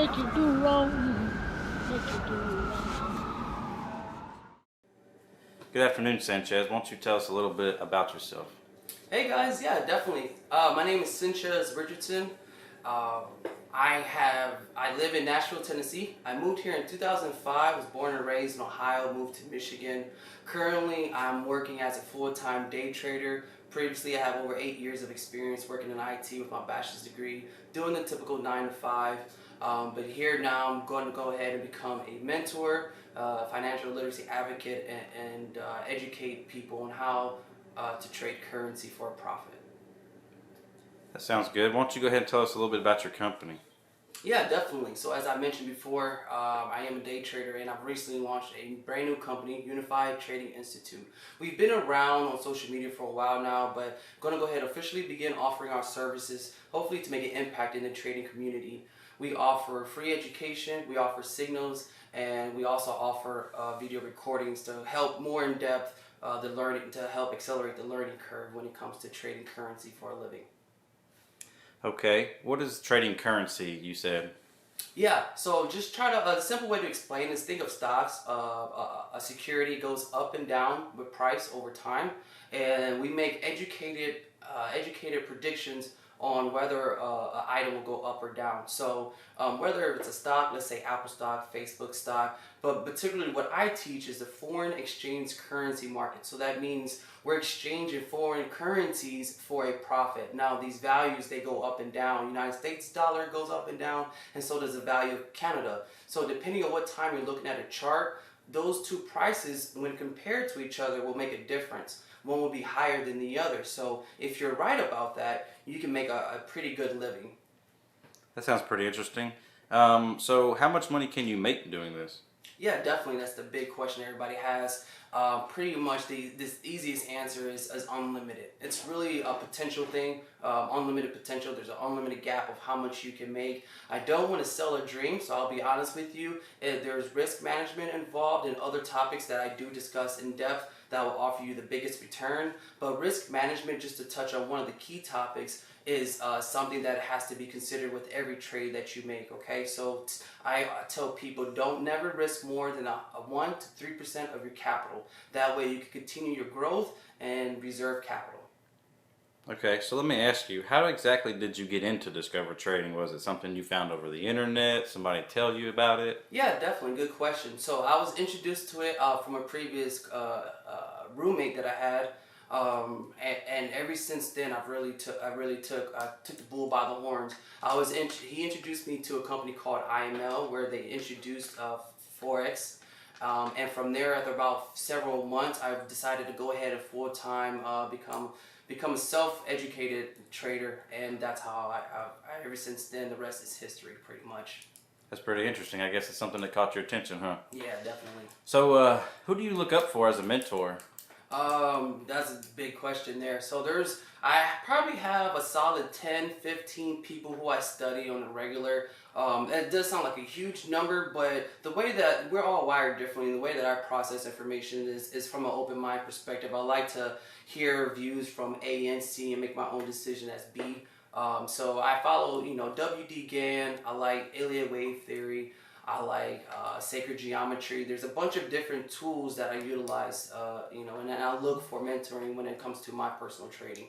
make you do wrong, make you do wrong. Good afternoon, Senchez. Why don't you tell us a little bit about yourself? Hey guys, yeah, definitely. My name is Senchez Richardson. Uh, I live in Nashville, Tennessee. I moved here in 2005. Was born and raised in Ohio. Moved to Michigan. Currently, I'm working as a full-time day trader. Previously, I have over 8 years of experience working in IT with my bachelor's degree, doing the typical 9 to 5. But here now, I'm going to go ahead and become a mentor, financial literacy advocate, and educate people on how to trade currency for a profit. That sounds good. Why don't you go ahead and tell us a little bit about your company? Yeah, definitely. So as I mentioned before, I am a day trader and I've recently launched a brand new company, Unified Trading Institute. We've been around on social media for a while now, but going to go ahead and officially begin offering our services, hopefully to make an impact in the trading community. We offer free education, we offer signals, and we also offer video recordings to help more in depth the learning, to help accelerate the learning curve when it comes to trading currency for a living. Okay, what is trading currency, you said? Yeah, so just try to, a simple way to explain is think of stocks. A security goes up and down with price over time, and we make educated predictions on whether an item will go up or down. So whether it's a stock, let's say Apple stock, Facebook stock, but particularly what I teach is the foreign exchange currency market. So that means we're exchanging foreign currencies for a profit. Now these values, they go up and down. United States dollar goes up and down, and so does the value of Canada. So depending on what time you're looking at a chart, those two prices, when compared to each other, will make a difference. One will be higher than the other. So if you're right about that, you can make a pretty good living. That sounds pretty interesting. So how much money can you make doing this? Yeah, definitely. That's the big question everybody has. Pretty much this easiest answer is unlimited. It's really a potential thing, unlimited potential. There's an unlimited gap of how much you can make. I don't want to sell a dream, so I'll be honest with you. There's risk management involved and other topics that I do discuss in depth that will offer you the biggest return. But risk management, just to touch on one of the key topics, is something that has to be considered with every trade that you make. Okay, so I tell people don't never risk more than a 1 to 3% of your capital. That way you can continue your growth and reserve capital. Okay, so let me ask you, how exactly did you get into Discover Trading? Was it something you found over the internet? Somebody tell you about it? Yeah, definitely, good question. So I was introduced to it from a previous roommate that I had. And ever since then, I took the bull by the horns. He introduced me to a company called IML where they introduced Forex. And from there, after about several months, I've decided to go ahead and full-time become a self-educated trader, and that's how I ever since then, the rest is history, pretty much. That's pretty interesting. I guess it's something that caught your attention, huh? Yeah, definitely. So who do you look up for as a mentor? That's a big question there. So I probably have a solid 10, 15 people who I study on a regular. It does sound like a huge number, but the way that we're all wired differently, the way that I process information is from an open mind perspective. I like to hear views from A and C and make my own decision as B. So I follow, W.D. Gann. I like Elliott wave theory. I like sacred geometry. There's a bunch of different tools that I utilize, and I look for mentoring when it comes to my personal trading.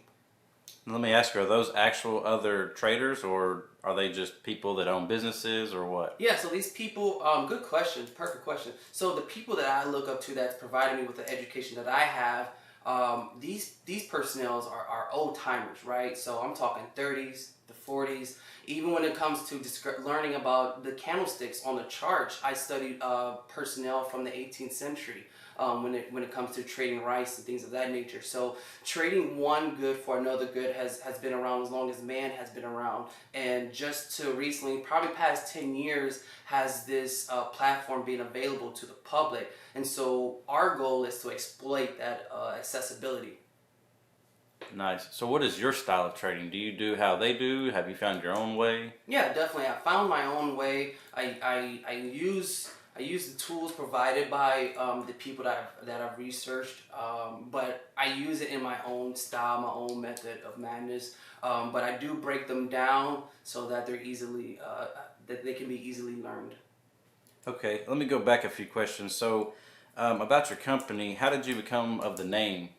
Let me ask you, are those actual other traders, or are they just people that own businesses, or what? Yeah, so these people, good question, perfect question. So the people that I look up to that's providing me with the education that I have, these personnels are old timers, right? So I'm talking 30s, the 40s. Even when it comes to learning about the candlesticks on the chart, I studied personnel from the 18th century when it comes to trading rice and things of that nature. So trading one good for another good has been around as long as man has been around. And just to recently, probably past 10 years, has this platform being available to the public. And so our goal is to exploit that accessibility. Nice. So what is your style of trading? Do you do how they do? Have you found your own way? Yeah, definitely. I found my own way. I use the tools provided by the people that I've researched, but I use it in my own style, my own method of madness. But I do break them down so that they're easily that they can be easily learned. Okay, let me go back a few questions. So, about your company, how did you become of the name?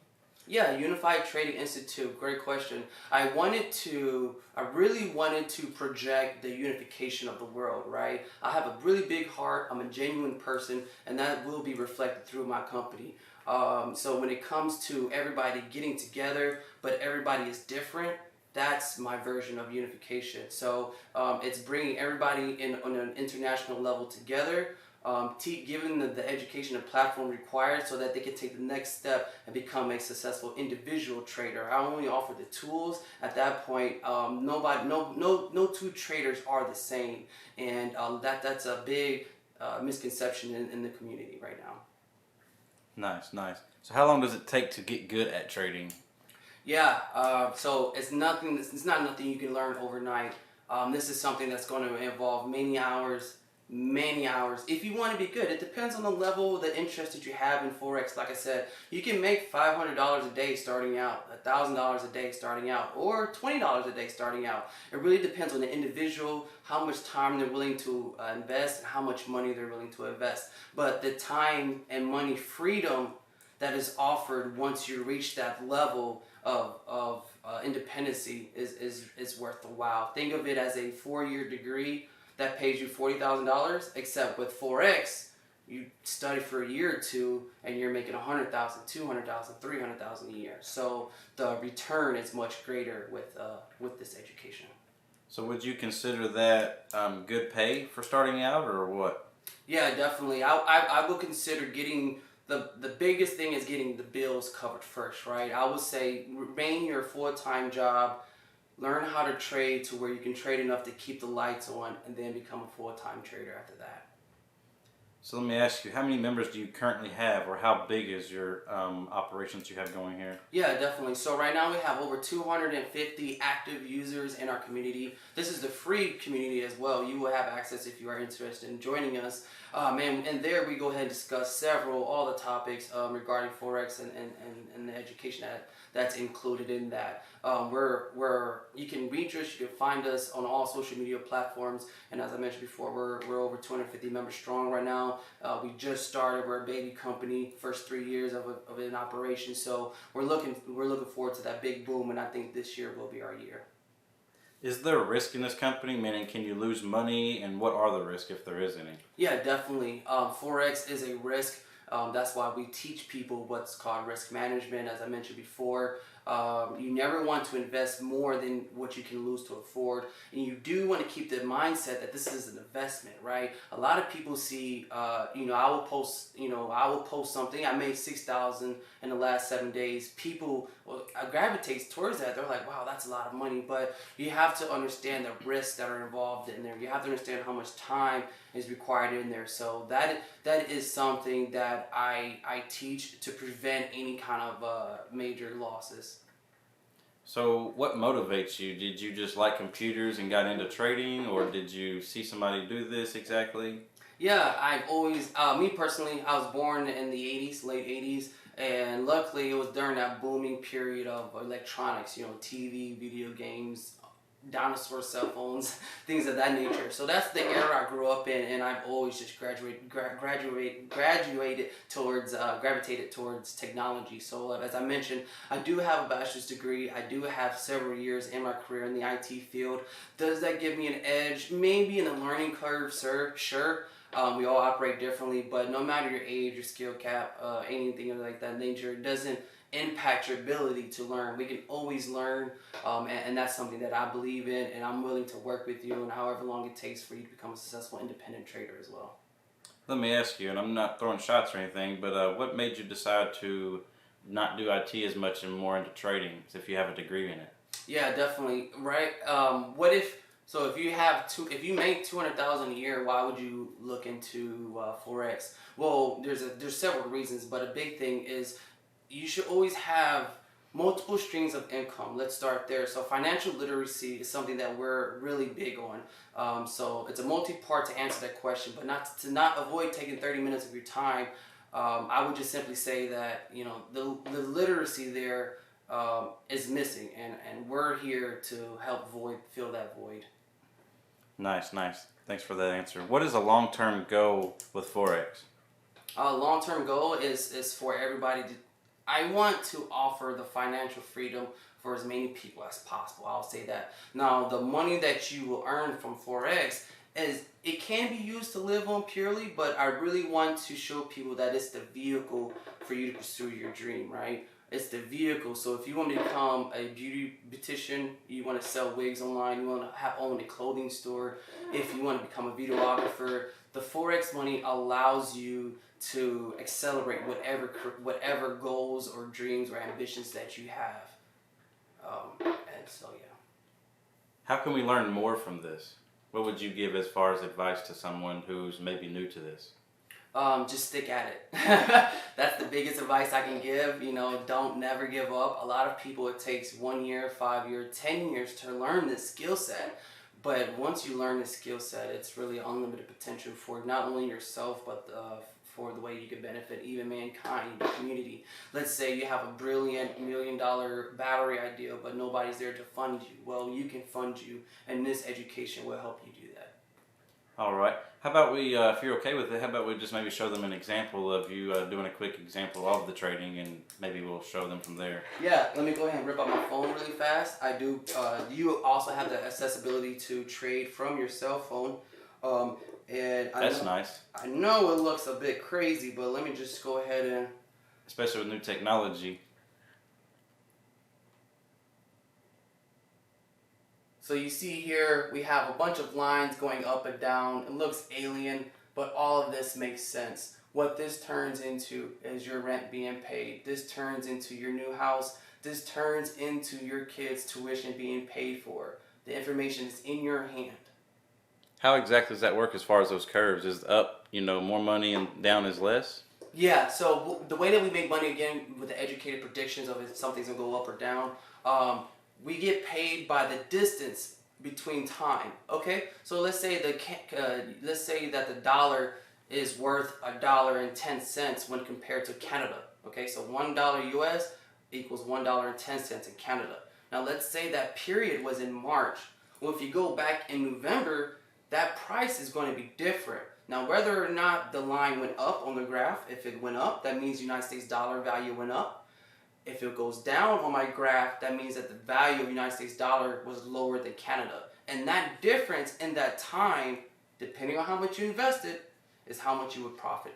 Yeah, Unified Trading Institute. Great question. I really wanted to project the unification of the world, right? I have a really big heart. I'm a genuine person, and that will be reflected through my company. So when it comes to everybody getting together, but everybody is different, that's my version of unification. So it's bringing everybody in on an international level together, giving the education and platform required so that they can take the next step and become a successful individual trader. I only offer the tools. At that point, no two traders are the same, and that's a big misconception in the community right now. Nice, nice. So, how long does it take to get good at trading? Yeah, so it's nothing. It's not nothing you can learn overnight. This is something that's going to involve many hours, many hours. If you want to be good, it depends on the level, the interest that you have in forex. Like I said, you can make $500 a day starting out, $1,000 a day starting out, or $20 a day starting out. It really depends on the individual, how much time they're willing to invest, and how much money they're willing to invest. But the time and money freedom that is offered once you reach that level of independency is worth the while. Think of it as a 4-year degree that pays you $40,000, except with Forex, you study for a year or two and you're making $100,000, $200,000, $300,000 a year. So the return is much greater with this education. So, would you consider that good pay for starting out, or what? Yeah, definitely. I would consider getting the biggest thing is getting the bills covered first, right? I would say remain your full-time job, learn how to trade to where you can trade enough to keep the lights on, and then become a full-time trader after that. So, let me ask you, how many members do you currently have, or how big is your operations you have going here? Yeah, definitely. So right now we have over 250 active users in our community. This is the free community as well. You will have access if you are interested in joining us. And there we go ahead and discuss all the topics regarding Forex and the education that's included in that. You can reach us, you can find us on all social media platforms, and as I mentioned before, we're over 250 members strong right now. We just started, we're a baby company, first 3 years of an operation, so we're looking forward to that big boom, and I think this year will be our year. Is there a risk in this company? Meaning, can you lose money, and what are the risks if there is any? Yeah, definitely. Forex is a risk. That's why we teach people what's called risk management. As I mentioned before, you never want to invest more than what you can lose to afford, and you do want to keep the mindset that this is an investment, right? A lot of people see, I will post something. I made $6,000 in the last 7 days. People gravitate towards that. They're like, wow, that's a lot of money. But you have to understand the risks that are involved in there. You have to understand how much time is required in there. So that is something that I teach to prevent any kind of major losses. So, what motivates you? Did you just like computers and got into trading, or did you see somebody do this exactly? Yeah, I've always, me personally, I was born in the 80s, late 80s, and luckily it was during that booming period of electronics, TV, video games, dinosaur cell phones, things of that nature. So that's the era I grew up in, and I've always just gravitated towards technology. So as I mentioned, I do have a bachelor's degree. I do have several years in my career in the IT field. Does that give me an edge? Maybe in the learning curve, sir. Sure. We all operate differently, but no matter your age, your skill cap, anything like that nature, it doesn't impact your ability to learn. We can always learn, and that's something that I believe in, and I'm willing to work with you and however long it takes for you to become a successful independent trader as well. Let me ask you, and I'm not throwing shots or anything, but what made you decide to not do IT as much and more into trading, if you have a degree in it? Yeah, definitely. Right. If you make $200,000 a year, why would you look into Forex? Well, there's several reasons, but a big thing is you should always have multiple streams of income. Let's start there. So financial literacy is something that we're really big on. So it's a multi-part to answer that question, but not avoid taking 30 minutes of your time. I would just simply say that the literacy there is missing, and we're here to help fill that void. Nice, nice. Thanks for that answer. What is a long-term goal with Forex? Long-term goal is for everybody to. I want to offer the financial freedom for as many people as possible. I'll say that. Now, the money that you will earn from Forex is it can be used to live on purely, but I really want to show people that it's the vehicle for you to pursue your dream, right? It's the vehicle. So if you want to become a beauty beautician, you want to sell wigs online, you want to own a clothing store, if you want to become a videographer, the Forex money allows you to accelerate whatever goals or dreams or ambitions that you have. And so, yeah. How can we learn more from this? What would you give as far as advice to someone who's maybe new to this? Just stick at it. That's the biggest advice I can give. You know, don't never give up. A lot of people, it takes 1 year, 5 years, 10 years to learn this skill set. But once you learn this skill set, it's really unlimited potential for not only yourself, but for the way you can benefit even mankind, the community. Let's say you have a brilliant $1 million battery idea, but nobody's there to fund you. Well, you can fund you, and this education will help you do that. All right. How about we, if you're okay with it, how about we just maybe show them an example of you doing a quick example of the trading, and maybe we'll show them from there. Yeah, let me go ahead and rip out my phone really fast. I do. You also have the accessibility to trade from your cell phone. And That's nice. I know it looks a bit crazy, but let me just go ahead and... Especially with new technology. So you see here, we have a bunch of lines going up and down. It looks alien, but all of this makes sense. What this turns into is your rent being paid. This turns into your new house. This turns into your kids' tuition being paid for. The information is in your hand. How exactly does that work as far as those curves? Is up, more money and down is less? Yeah, so the way that we make money, again, with the educated predictions of if something's going to go up or down, we get paid by the distance between time. Okay, so let's say that the dollar is worth $1.10 when compared to Canada. Okay, so $1 US equals $1.10 in Canada. Now let's say that period was in March. Well, if you go back in November, that price is going to be different. Now, whether or not the line went up on the graph, if it went up, that means United States dollar value went up. If it goes down on my graph, that means that the value of United States dollar was lower than Canada. And that difference in that time, depending on how much you invested, is how much you would profit.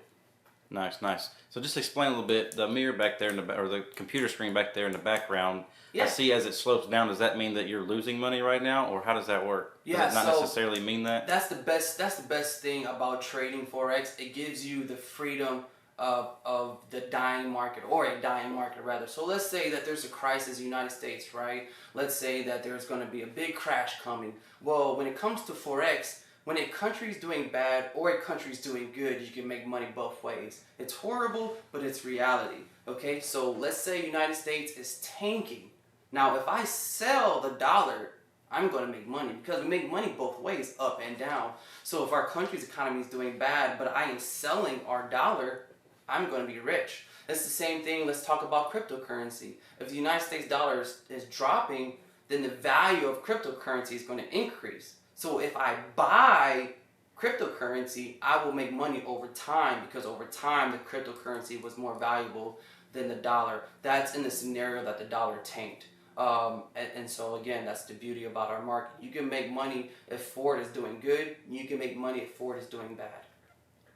Nice, nice. So just explain a little bit, the mirror back there, or the computer screen back there in the background, I see as it slopes down, does that mean that you're losing money right now, or how does that work? Does it not necessarily mean that? That's the best thing about trading Forex. It gives you the freedom of the dying market, or a dying market rather. So let's say that there's a crisis in the United States, right? Let's say that there's going to be a big crash coming. Well, when it comes to Forex, when a country's doing bad or a country's doing good, you can make money both ways. It's horrible, but it's reality. Okay, so let's say United States is tanking. Now, if I sell the dollar, I'm going to make money, because we make money both ways, up and down. So if our country's economy is doing bad, but I am selling our dollar, I'm going to be rich. It's the same thing. Let's talk about cryptocurrency. If the United States dollar is dropping, then the value of cryptocurrency is going to increase. So if I buy cryptocurrency, I will make money over time, because over time the cryptocurrency was more valuable than the dollar. That's in the scenario that the dollar tanked. And so again, that's the beauty about our market. You can make money if Ford is doing good. You can make money if Ford is doing bad.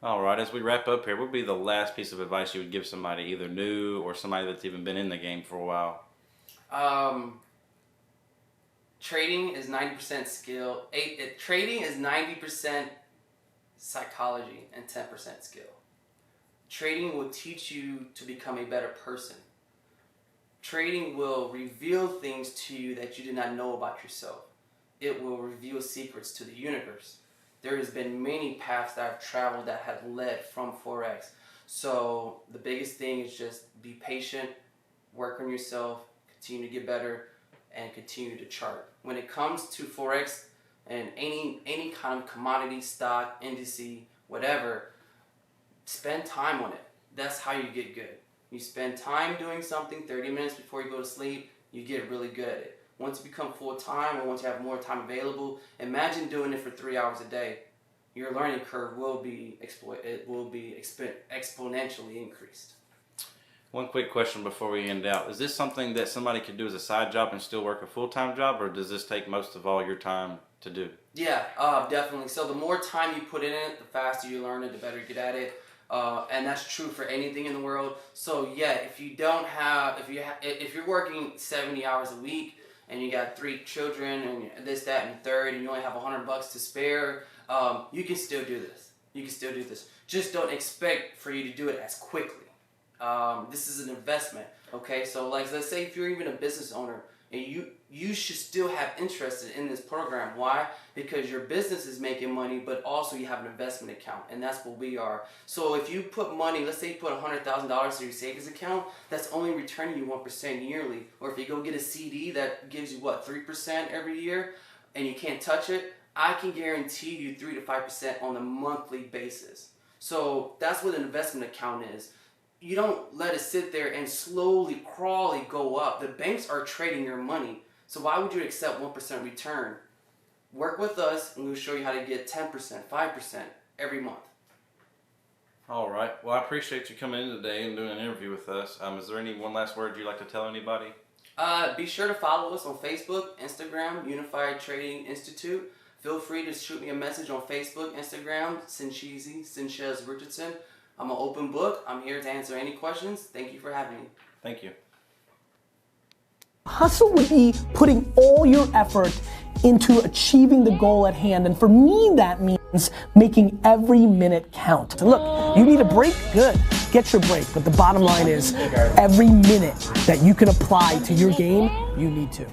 All right, as we wrap up here, what would be the last piece of advice you would give somebody, either new or somebody that's even been in the game for a while? Trading is 90% skill. Trading is 90% psychology and 10% skill. Trading will teach you to become a better person. Trading will reveal things to you that you did not know about yourself. It will reveal secrets to the universe. There has been many paths that I've traveled that have led from Forex. So the biggest thing is just be patient, work on yourself, continue to get better, and continue to chart. When it comes to Forex and any kind of commodity, stock, indice, whatever, spend time on it. That's how you get good. You spend time doing something, 30 minutes before you go to sleep, you get really good at it. Once you become full-time, or once you have more time available, imagine doing it for 3 hours a day. Your learning curve will be exponentially increased. One quick question before we end out. Is this something that somebody could do as a side job and still work a full-time job, or does this take most of all your time to do? Yeah, definitely. So the more time you put in it, the faster you learn it, the better you get at it. And that's true for anything in the world. So yeah, if you're working 70 hours a week and you got 3 children and this, that, and third, and you only have $100 to spare, you can still do this. You can still do this. Just don't expect for you to do it as quickly. This is an investment, okay? So like, let's say if you're even a business owner, and you should still have interest in this program. Why? Because your business is making money, but also you have an investment account, and that's what we are. So if you put money, let's say you put $100,000 to your savings account, that's only returning you 1% yearly. Or if you go get a CD that gives you, what, 3% every year, and you can't touch it, I can guarantee you 3 to 5% on a monthly basis. So that's what an investment account is. You don't let it sit there and slowly, crawly go up. The banks are trading your money. So why would you accept 1% return? Work with us and we'll show you how to get 10%, 5% every month. All right. Well, I appreciate you coming in today and doing an interview with us. Is there any one last word you'd like to tell anybody? Be sure to follow us on Facebook, Instagram, Unified Trading Institute. Feel free to shoot me a message on Facebook, Instagram, Senchez Richardson. I'm an open book. I'm here to answer any questions. Thank you for having me. Thank you. Hustle would be putting all your effort into achieving the goal at hand. And for me, that means making every minute count. So look, you need a break? Good. Get your break. But the bottom line is every minute that you can apply to your game, you need to.